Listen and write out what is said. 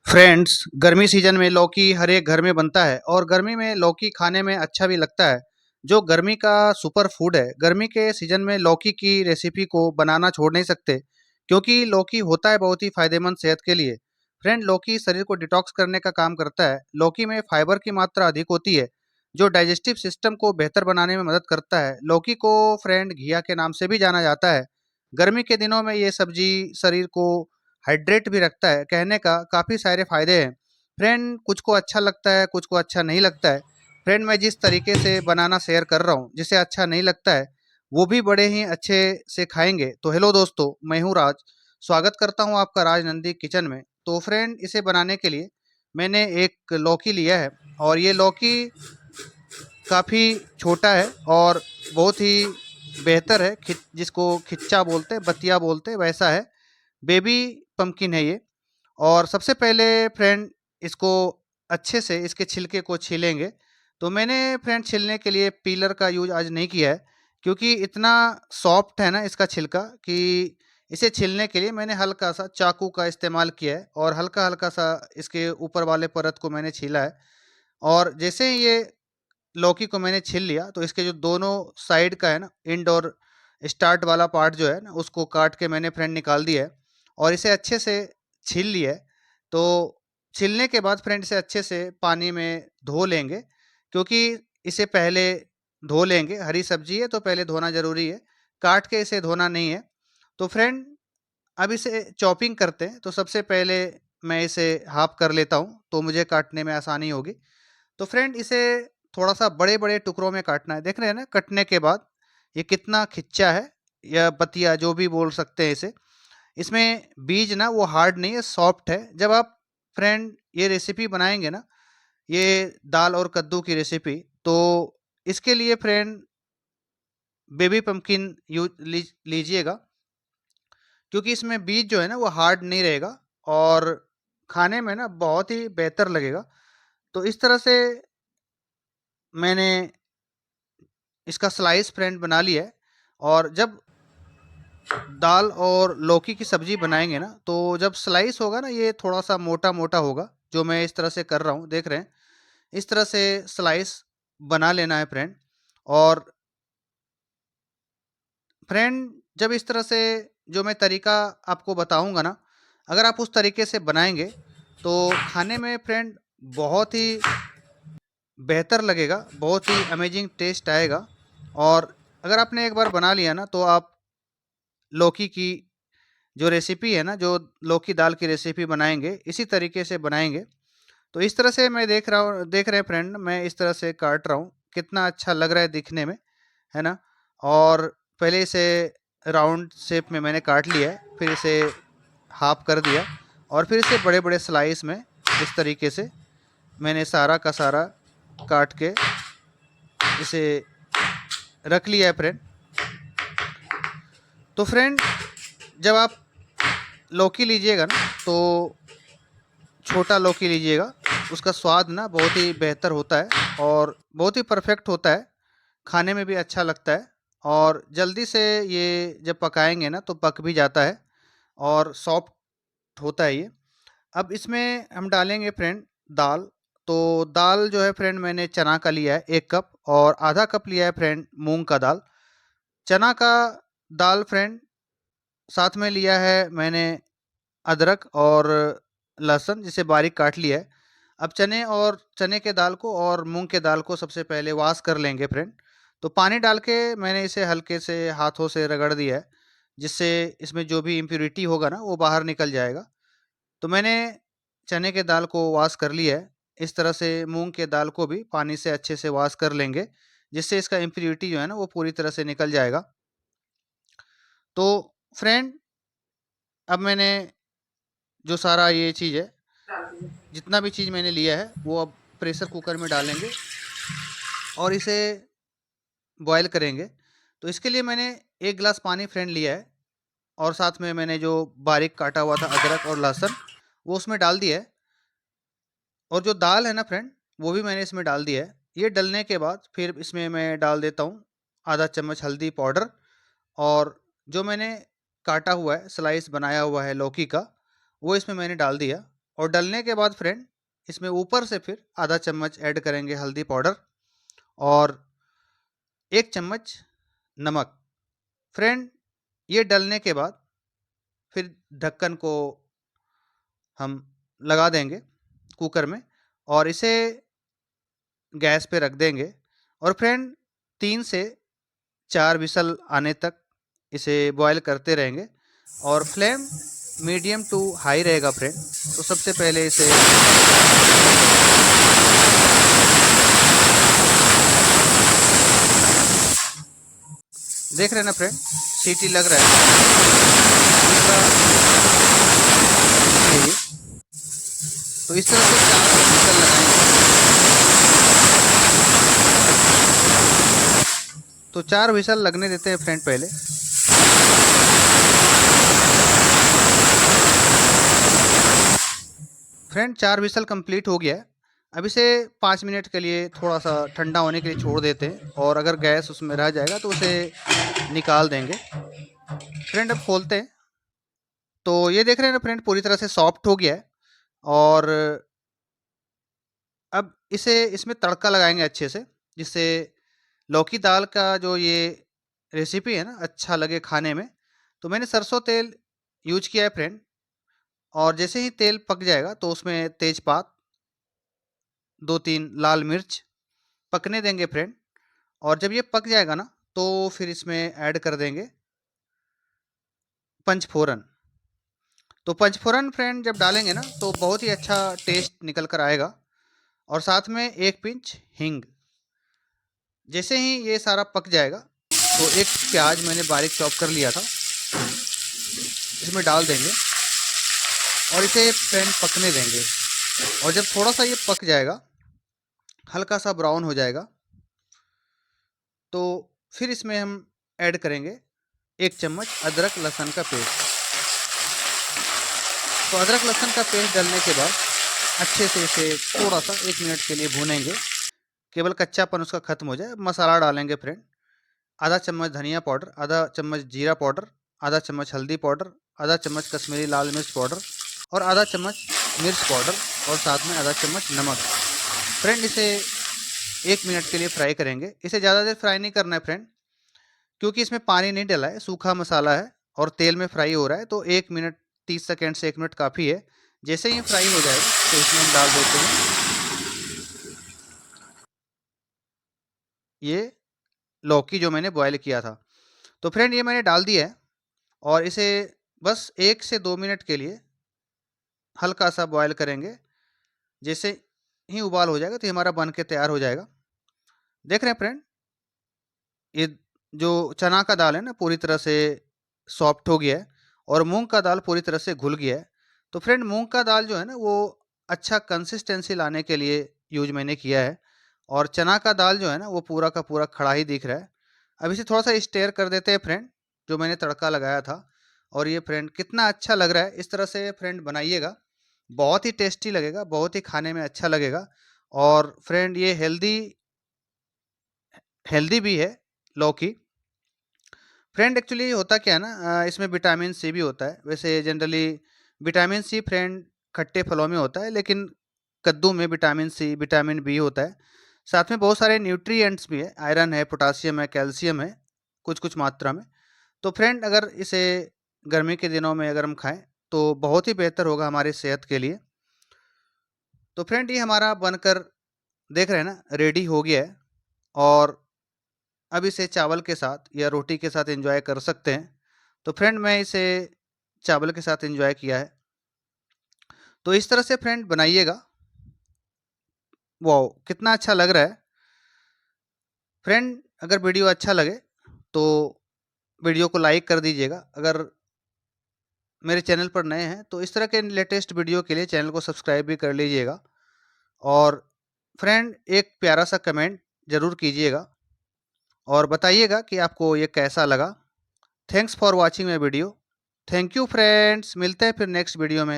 Friends, गर्मी season में लौकी हर एक घर में बनता है और गर्मी में लौकी खाने में अच्छा भी लगता है। जो गर्मी का सुपर फूड है, गर्मी के सीजन में लौकी की रेसिपी को बनाना छोड़ नहीं सकते, क्योंकि लौकी होता है बहुत ही फायदेमंद सेहत के लिए। फ्रेंड, लौकी शरीर को डिटॉक्स करने का काम करता है। लौकी में फाइबर की मात्रा अधिक होती है, जो डाइजेस्टिव सिस्टम को बेहतर बनाने में मदद करता है। लौकी को फ्रेंड घिया के नाम से भी जाना जाता है। गर्मी के दिनों में ये सब्जी शरीर को हाइड्रेट भी रखता है। कहने का काफ़ी सारे फ़ायदे हैं। फ्रेंड, कुछ को अच्छा लगता है, कुछ को अच्छा नहीं लगता है। फ्रेंड, मैं जिस तरीके से बनाना शेयर कर रहा हूँ, जिसे अच्छा नहीं लगता है, वो भी बड़े ही अच्छे से खाएँगे। तो हेलो दोस्तों, मैं हूँ राज। स्वागत करता हूँ आपका राज नंदी किचन में। तो फ्रेंड, इसे बनाने के लिए मैंने एक लौकी लिया है और ये लौकी काफ़ी छोटा है और बहुत ही बेहतर है। जिसको खिच्चा बोलते हैं, बतिया बोलते हैं, वैसा है। बेबी पम्पकिन है ये। और सबसे पहले फ्रेंड, इसको अच्छे से इसके छिलके को छीलेंगे। तो मैंने फ्रेंड छीलने के लिए पीलर का यूज़ आज नहीं किया है, क्योंकि इतना सॉफ्ट है ना इसका छिलका कि इसे छीलने के लिए मैंने हल्का सा चाकू का इस्तेमाल किया है और हल्का-हल्का सा इसके ऊपर वाले परत को मैंने छीला है। और जैसे ही ये लौकी को मैंने छील लिया, तो इसके जो दोनों साइड का है ना, एंड और स्टार्ट वाला पार्ट जो है ना, उसको काट के मैंने फ्रेंड निकाल दिया है और इसे अच्छे से छील लिया है। तो छीलने के बाद फ्रेंड इसे अच्छे से पानी में धो लेंगे, क्योंकि इसे पहले धो लेंगे। हरी सब्जी है तो पहले धोना ज़रूरी है, काट के इसे धोना नहीं है। तो फ्रेंड, अब इसे चॉपिंग करते हैं। तो सबसे पहले मैं इसे हाफ कर लेता हूँ, तो मुझे काटने में आसानी होगी। तो फ्रेंड, इसे थोड़ा-सा बड़े-बड़े टुकड़ों में काटना है। देख रहे हैं ना कटने के बाद ये कितना खिच्चा है, या बतिया जो भी बोल सकते हैं इसे। इसमें बीज ना वो हार्ड नहीं है, सॉफ्ट है। जब आप फ्रेंड ये रेसिपी बनाएँगे ना, ये दाल और कद्दू की रेसिपी, तो इसके लिए फ्रेंड बेबी पम्पकिन लीजिएगा, क्योंकि इसमें बीज जो है ना वो हार्ड नहीं रहेगा और खाने में ना बहुत ही बेहतर लगेगा। तो इस तरह से मैंने इसका स्लाइस फ्रेंड बना लिया है। और जब दाल और लौकी की सब्जी बनाएंगे ना, तो जब स्लाइस होगा ना, ये थोड़ा सा मोटा मोटा होगा, जो मैं इस तरह से कर रहा हूँ, देख रहे हैं। इस तरह से स्लाइस बना लेना है फ्रेंड। और फ्रेंड, जब इस तरह से जो मैं तरीका आपको बताऊंगा ना, अगर आप उस तरीके से बनाएंगे, तो खाने में फ्रेंड बहुत ही बेहतर लगेगा, बहुत ही अमेजिंग टेस्ट आएगा। और अगर आपने एक बार बना लिया ना, तो आप लौकी की जो रेसिपी है ना, जो लौकी दाल की रेसिपी बनाएंगे, इसी तरीके से बनाएंगे। तो इस तरह से मैं देख रहे हैं फ्रेंड, मैं इस तरह से काट रहा हूँ, कितना अच्छा लग रहा है दिखने में, है ना। और पहले इसे राउंड शेप में मैंने काट लिया है, फिर इसे हाफ कर दिया और फिर इसे बड़े बड़े स्लाइस में इस तरीके से मैंने सारा का सारा काट के इसे रख लिया है फ्रेंड। तो फ्रेंड, जब आप लौकी लीजिएगा ना, तो छोटा लौकी लीजिएगा। उसका स्वाद ना बहुत ही बेहतर होता है और बहुत ही परफेक्ट होता है, खाने में भी अच्छा लगता है। और जल्दी से ये जब पकाएंगे ना, तो पक भी जाता है और सॉफ्ट होता है ये। अब इसमें हम डालेंगे फ्रेंड दाल। तो दाल जो है फ्रेंड, मैंने चना का लिया है 1 कप, और आधा कप लिया है फ्रेंड मूंग का दाल। चना का दाल फ्रेंड, साथ में लिया है मैंने अदरक और लहसुन, जिसे बारीक काट लिया है। अब चने के दाल को और मूंग के दाल को सबसे पहले वॉश कर लेंगे फ्रेंड। तो पानी डाल के मैंने इसे हल्के से हाथों से रगड़ दिया है, जिससे इसमें जो भी इम्प्योरिटी होगा ना, वो बाहर निकल जाएगा। तो मैंने चने के दाल को वॉश कर लिया है। इस तरह से मूंग के दाल को भी पानी से अच्छे से वॉश कर लेंगे, जिससे इसका इम्प्योरिटी जो है ना, वो पूरी तरह से निकल जाएगा। तो फ्रेंड, अब मैंने जो सारा ये चीज़ है, जितना भी चीज़ मैंने लिया है, वो अब प्रेशर कुकर में डालेंगे और इसे बॉयल करेंगे। तो इसके लिए मैंने 1 गिलास पानी फ्रेंड लिया है और साथ में मैंने जो बारीक काटा हुआ था अदरक और लहसुन, वो उसमें डाल दिया है। और जो दाल है ना फ्रेंड, वो भी मैंने इसमें डाल दिया है। ये डलने के बाद फिर इसमें मैं डाल देता हूँ आधा चम्मच हल्दी पाउडर। और जो मैंने काटा हुआ है, स्लाइस बनाया हुआ है लौकी का, वो इसमें मैंने डाल दिया। और डलने के बाद फ्रेंड इसमें ऊपर से फिर आधा चम्मच ऐड करेंगे हल्दी पाउडर और 1 चम्मच नमक। फ्रेंड ये डलने के बाद फिर ढक्कन को हम लगा देंगे कुकर में और इसे गैस पे रख देंगे और फ्रेंड 3 से 4 विसल आने तक इसे बॉयल करते रहेंगे और फ्लेम मीडियम टू हाई रहेगा फ्रेंड। तो सबसे पहले इसे देख रहे हैं ना फ्रेंड, सीटी लग रहा है। तो इस तरह से 4 विसल लगाएंगे। तो 4 विसल लगने देते हैं फ्रेंड पहले। फ्रेंड 4 विसल कंप्लीट हो गया है। अब इसे 5 मिनट के लिए थोड़ा सा ठंडा होने के लिए छोड़ देते हैं और अगर गैस उसमें रह जाएगा तो उसे निकाल देंगे। फ्रेंड अब खोलते हैं तो ये देख रहे हैं ना फ्रेंड, पूरी तरह से सॉफ्ट हो गया है और अब इसे इसमें तड़का लगाएंगे अच्छे से, जिससे लौकी दाल का जो ये रेसिपी है ना अच्छा लगे खाने में। तो मैंने सरसों तेल यूज किया है फ्रेंड और जैसे ही तेल पक जाएगा तो उसमें तेजपात, 2-3 लाल मिर्च पकने देंगे फ्रेंड और जब ये पक जाएगा ना तो फिर इसमें ऐड कर देंगे पंचफोरन। तो पंचफोरन फ्रेंड जब डालेंगे ना तो बहुत ही अच्छा टेस्ट निकल कर आएगा और साथ में 1 पिंच हींग। जैसे ही ये सारा पक जाएगा तो एक प्याज मैंने बारीक चॉप कर लिया था इसमें डाल देंगे और इसे फ्रेंड पकने देंगे और जब थोड़ा सा ये पक जाएगा, हल्का सा ब्राउन हो जाएगा, तो फिर इसमें हम ऐड करेंगे 1 चम्मच अदरक लहसुन का पेस्ट। तो अदरक लहसुन का पेस्ट डालने के बाद अच्छे से इसे थोड़ा सा 1 मिनट के लिए भूनेंगे, केवल कच्चापन उसका खत्म हो जाए। मसाला डालेंगे फ्रेंड, आधा चम्मच धनिया पाउडर, आधा चम्मच जीरा पाउडर, आधा चम्मच हल्दी पाउडर, आधा चम्मच कश्मीरी लाल मिर्च पाउडर और आधा चम्मच मिर्च पाउडर और साथ में आधा चम्मच नमक। फ्रेंड इसे 1 मिनट के लिए फ्राई करेंगे। इसे ज़्यादा देर फ्राई नहीं करना है फ्रेंड, क्योंकि इसमें पानी नहीं डला है, सूखा मसाला है और तेल में फ्राई हो रहा है। तो 1 मिनट 30 सेकेंड से 1 मिनट काफ़ी है। जैसे ही फ्राई हो जाएगा तो इसमें हम डाल देते हैं ये लौकी जो मैंने बॉयल किया था। तो फ्रेंड ये मैंने डाल दिया है और इसे बस 1 से 2 मिनट के लिए हल्का सा बॉयल करेंगे। जैसे ही उबाल हो जाएगा तो ये हमारा बन के तैयार हो जाएगा। देख रहे हैं फ्रेंड, ये जो चना का दाल है ना पूरी तरह से सॉफ्ट हो गया है और मूंग का दाल पूरी तरह से घुल गया है। तो फ्रेंड मूंग का दाल जो है ना वो अच्छा कंसिस्टेंसी लाने के लिए यूज मैंने किया है और चना का दाल जो है ना वो पूरा का पूरा खड़ा ही दिख रहा है। अब इसे थोड़ा सा स्टेयर कर देते हैं फ्रेंड, जो मैंने तड़का लगाया था। और ये फ्रेंड कितना अच्छा लग रहा है, इस तरह से फ्रेंड बनाइएगा, बहुत ही टेस्टी लगेगा, बहुत ही खाने में अच्छा लगेगा। और फ्रेंड ये हेल्दी हेल्दी भी है लौकी। फ्रेंड एक्चुअली होता क्या है ना, इसमें विटामिन सी भी होता है। वैसे जनरली विटामिन सी फ्रेंड खट्टे फलों में होता है, लेकिन कद्दू में विटामिन सी, विटामिन बी होता है। साथ में बहुत सारे न्यूट्रिएंट्स भी है, आयरन है, पोटासियम है, कैल्शियम है, कुछ कुछ मात्रा में। तो फ्रेंड अगर इसे गर्मी के दिनों में अगर हम खाएं तो बहुत ही बेहतर होगा हमारी सेहत के लिए। तो फ्रेंड ये हमारा बनकर देख रहे हैं ना रेडी हो गया है और अब इसे चावल के साथ या रोटी के साथ एंजॉय कर सकते हैं। तो फ्रेंड मैं इसे चावल के साथ एंजॉय किया है। तो इस तरह से फ्रेंड बनाइएगा। वाओ कितना अच्छा लग रहा है। फ्रेंड अगर वीडियो अच्छा लगे तो वीडियो को लाइक कर दीजिएगा। अगर मेरे चैनल पर नए हैं तो इस तरह के लेटेस्ट वीडियो के लिए चैनल को सब्सक्राइब भी कर लीजिएगा और फ्रेंड एक प्यारा सा कमेंट ज़रूर कीजिएगा और बताइएगा कि आपको ये कैसा लगा। Thanks for watching my video. Thank you friends, मिलते हैं फिर नेक्स्ट वीडियो में।